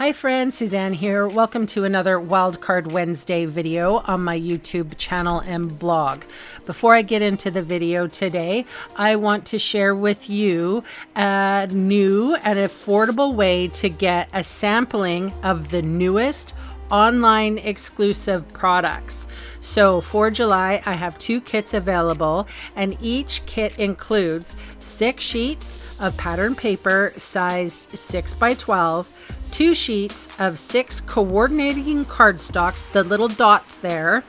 Hi friends, Suzanne here. Welcome to another Wildcard Wednesday video on my YouTube channel and blog. Before I get into the video today, I want to share with you a new and affordable way to get a sampling of the newest online exclusive products. So for July, I have 2 kits available, and each kit includes 6 sheets of pattern paper size 6 by 12, 2 sheets of 6 coordinating cardstocks, the little dots there.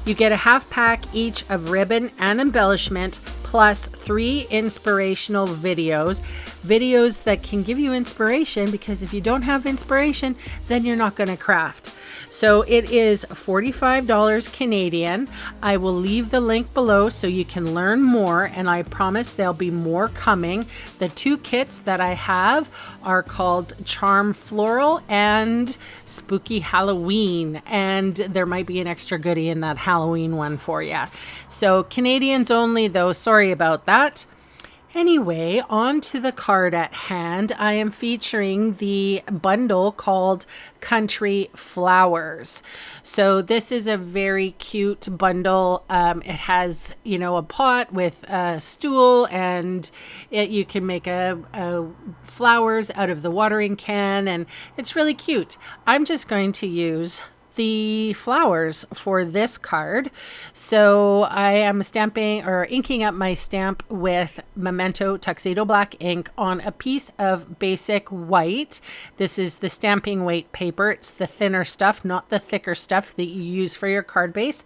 You get a half pack each of ribbon and embellishment, plus 3 inspirational videos that can give you inspiration, because if you don't have inspiration, then you're not going to craft. So it is $45 Canadian. I will leave the link below so you can learn more, and I promise there'll be more coming. The 2 kits that I have are called Charm Floral and Spooky Halloween, and there might be an extra goodie in that Halloween one for you. So Canadians only though, sorry about that. Anyway, on to the card at hand. I am featuring the bundle called Country Flowers. So this is a very cute bundle. It has, a pot with a stool, and you can make a flowers out of the watering can, and it's really cute. I'm just going to use the flowers for this card. So I am inking up my stamp with Memento Tuxedo Black ink on a piece of basic white. This is the stamping weight paper. It's the thinner stuff, not the thicker stuff that you use for your card base.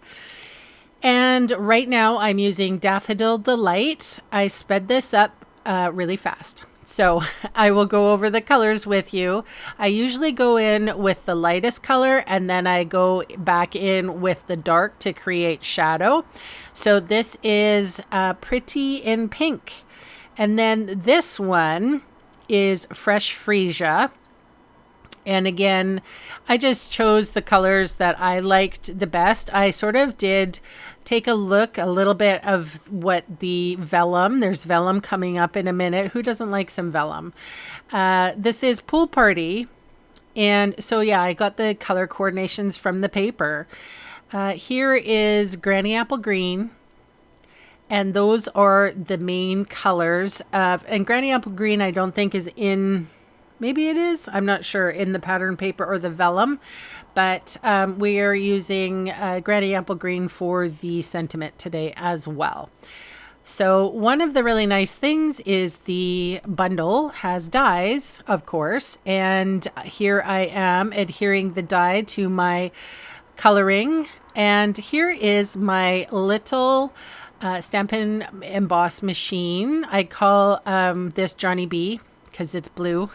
And right now I'm using Daffodil Delight. I sped this up really fast. So I will go over the colors with you. I usually go in with the lightest color, and then I go back in with the dark to create shadow. So this is Pretty in Pink. And then this one is Fresh Freesia. And again, I just chose the colors that I liked the best. I sort of did take a look a little bit of what the vellum, there's vellum coming up in a minute. Who doesn't like some vellum? This is Pool Party. And so, yeah, I got the color coordinations from the paper. Here is Granny Apple Green. And those are the main colors and Granny Apple Green, I don't think is in, maybe it is, I'm not sure, in the pattern paper or the vellum, but we are using Granny Apple Green for the sentiment today as well. So one of the really nice things is the bundle has dies, of course, and here I am adhering the die to my coloring, and here is my little Stampin' Emboss machine. I call this Johnny B, because it's blue.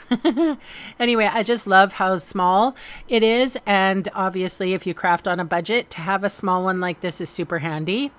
Anyway, I just love how small it is, and obviously if you craft on a budget, to have a small one like this is super handy.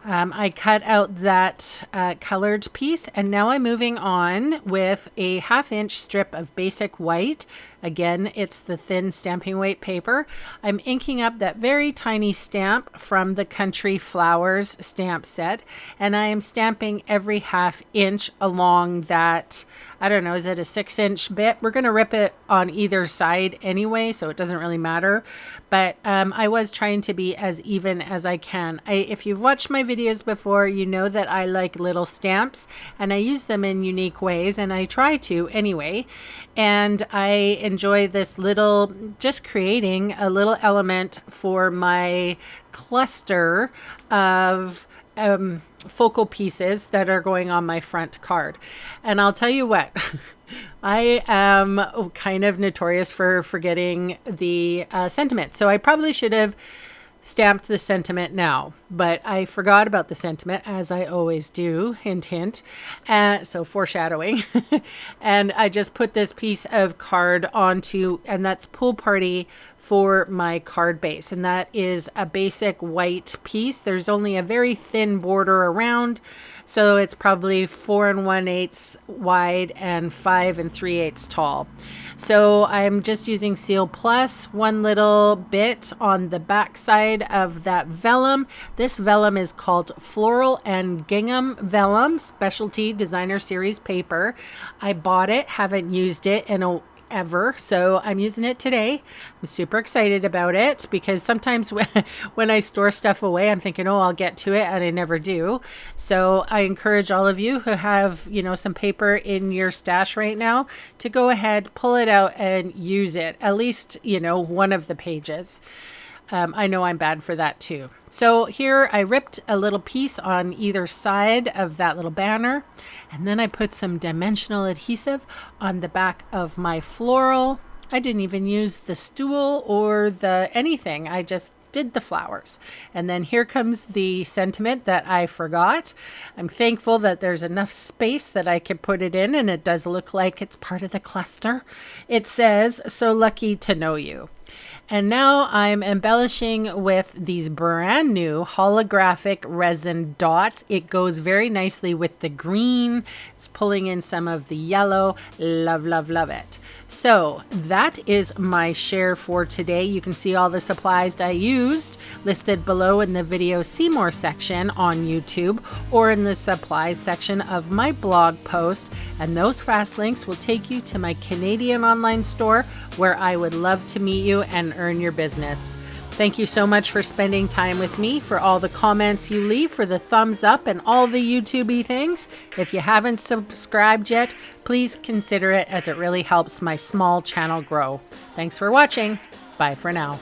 I cut out that colored piece, and now I'm moving on with a 1/2 inch strip of basic white. Again, it's the thin stamping weight paper. I'm inking up that very tiny stamp from the Country Flowers stamp set, and I am stamping every 1/2 inch along that, I don't know, is it a 6-inch bit? We're going to rip it on either side anyway, so it doesn't really matter. But I was trying to be as even as I can. If you've watched my videos before, you know that I like little stamps, and I use them in unique ways, and I try to anyway. And I enjoy this little, just creating a little element for my cluster of focal pieces that are going on my front card. And I'll tell you what, I am kind of notorious for forgetting the sentiment. So I probably should have stamped the sentiment now, but I forgot about the sentiment, as I always do. Hint, hint. So foreshadowing. And I just put this piece of card onto, and that's Pool Party for my card base. And that is a basic white piece. There's only a very thin border around, so it's probably 4 1/8 wide and 5 3/8 tall. So I'm just using Seal Plus, one little bit on the back side of that vellum. This vellum is called Floral and Gingham Vellum Specialty Designer Series paper. I bought it, haven't used it in forever, so I'm using it today. I'm super excited about it because sometimes when I store stuff away, I'm thinking, oh, I'll get to it, and I never do. So I encourage all of you who have, some paper in your stash right now to go ahead, pull it out and use it, at least, one of the pages. I know I'm bad for that too. So here I ripped a little piece on either side of that little banner, and then I put some dimensional adhesive on the back of my floral. I didn't even use the stool or the anything. I just did the flowers. And then here comes the sentiment that I forgot. I'm thankful that there's enough space that I could put it in, and it does look like it's part of the cluster. It says, "So lucky to know you." And now I'm embellishing with these brand new holographic resin dots. It goes very nicely with the green. It's pulling in some of the yellow. Love, love, love it. So that is my share for today. You can see all the supplies I used listed below in the video See More section on YouTube or in the supplies section of my blog post. And those fast links will take you to my Canadian online store where I would love to meet you and earn your business. Thank you so much for spending time with me, for all the comments you leave, for the thumbs up and all the YouTube-y things. If you haven't subscribed yet, please consider it as it really helps my small channel grow. Thanks for watching. Bye for now.